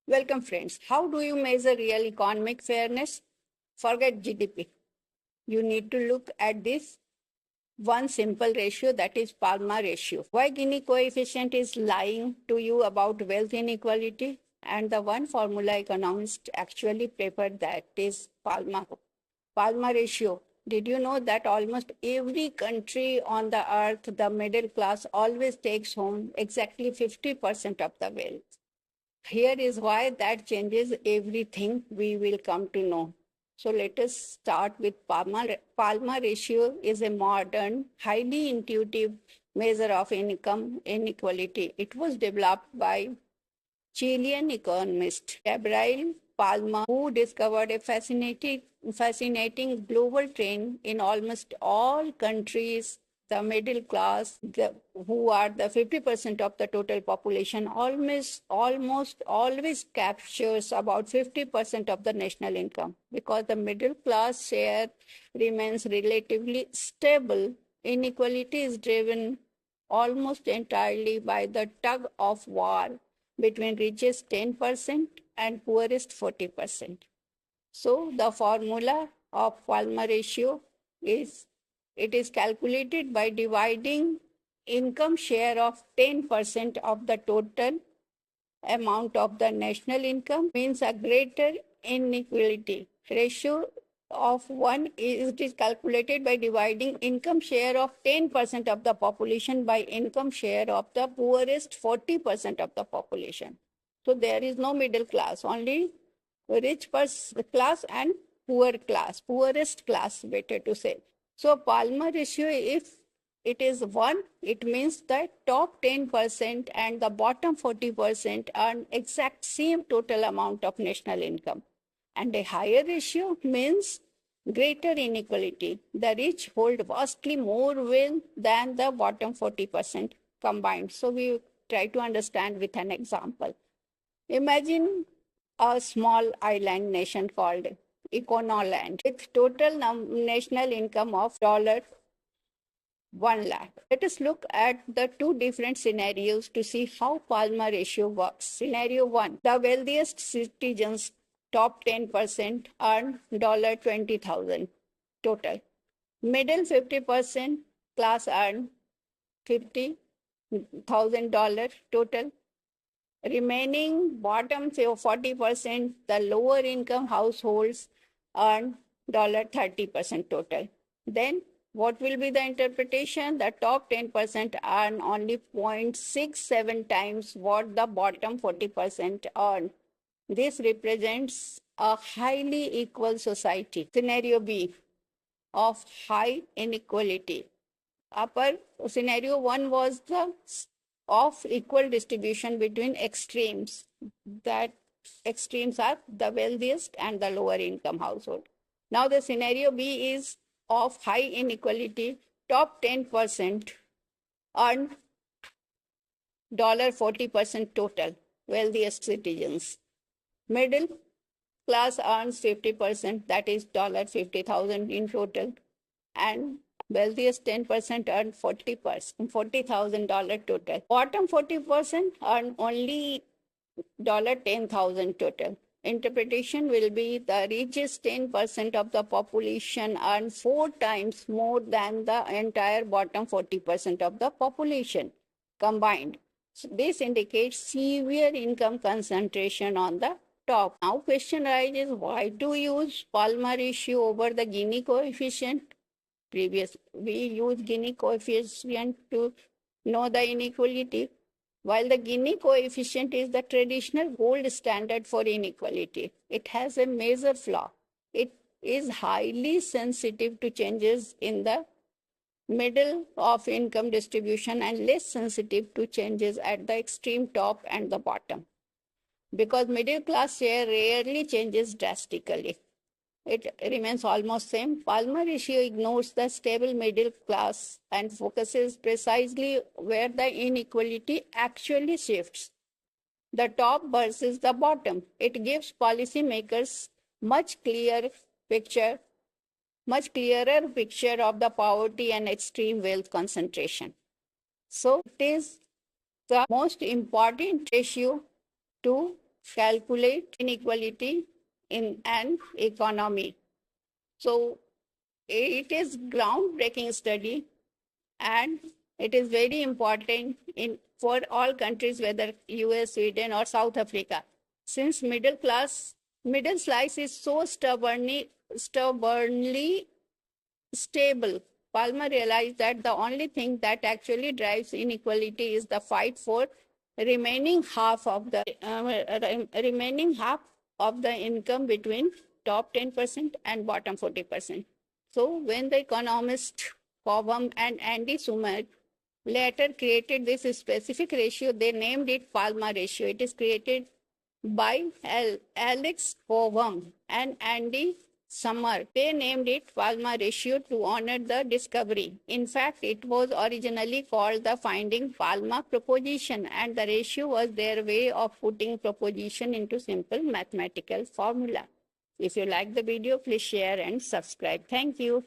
Welcome, friends. How do you measure real economic fairness? Forget GDP. You need to look at this one simple ratio, that is Palma ratio. Why Gini coefficient is lying to you about wealth inequality? And the one formula economists actually preferred, that is Palma. Palma ratio. Did you know that almost every country on the earth, the middle class always takes home exactly 50% of the wealth? Here is why that changes everything we will come to know. So let us start with Palma. Palma ratio is a modern, highly intuitive measure of income inequality. It was developed by Chilean economist Gabriel Palma, who discovered a fascinating global trend in almost all countries. The middle class, who are the 50% of the total population, almost always captures about 50% of the national income. Because the middle class share remains relatively stable, inequality is driven almost entirely by the tug of war between richest 10% and poorest 40%. So the formula of Palmer ratio is, it is calculated by dividing income share of 10% of the total amount of the national income, means a greater inequality. Ratio of 1 is, it is calculated by dividing income share of 10% of the population by income share of the poorest 40% of the population. So there is no middle class, only rich class and poor class, poorest class, better to say. So Palmer ratio, if it is 1, it means that top 10% and the bottom 40% earn exact same total amount of national income. And a higher ratio means greater inequality. The rich hold vastly more wealth than the bottom 40% combined. So we try to understand with an example. Imagine a small island nation called Econoland with total national income of $1 lakh. Let us look at the two different scenarios to see how Palmer ratio works. Scenario 1, the wealthiest citizens, top 10%, earn $20,000 total. Middle 50% class earn $50,000 total. Remaining bottom 40%, the lower income households earn $30% total. Then what will be the interpretation? The top 10% earn only 0.67 times what the bottom 40% earn. This represents a highly equal society. Scenario B, of high inequality. Upper scenario 1 was the of equal distribution between extremes. That extremes are the wealthiest and the lower income household. Now the scenario B is of high inequality. Top 10% earn $40% total, wealthiest citizens. Middle class earns 50%, that is $50,000 in total, and wealthiest 10% earn $40,000 total. Bottom 40% earn only $10,000 total. Interpretation will be the richest 10% of the population earn 4 times more than the entire bottom 40% of the population combined. So this indicates severe income concentration on the top. Now question arises, why to use Palmer ratio over the Gini coefficient? We use Gini coefficient to know the inequality, while the Gini coefficient is the traditional gold standard for inequality. It has a major flaw. It is highly sensitive to changes in the middle of income distribution and less sensitive to changes at the extreme top and the bottom. Because middle class share rarely changes drastically, it remains almost same. Palmer ratio ignores the stable middle class and focuses precisely where the inequality actually shifts, the top versus the bottom. It gives policymakers much clearer picture of the poverty and extreme wealth concentration. So it is the most important ratio to calculate inequality in an economy. So it is groundbreaking study, and it is very important for all countries, whether US, Sweden, or South Africa. Since middle slice is so stubbornly stable, Palmer realized that the only thing that actually drives inequality is the fight for remaining half of the income between top 10% and bottom 40%. So when the economists Cobham and Andy Summers later created this specific ratio, they named it Palmer ratio. It is created by Alex Cobham and Andy Summers. They named it Palmer ratio to honor the discovery. In fact, it was originally called the finding Palmer proposition, and the ratio was their way of putting proposition into simple mathematical formula. If you like the video, please share and subscribe. Thank you.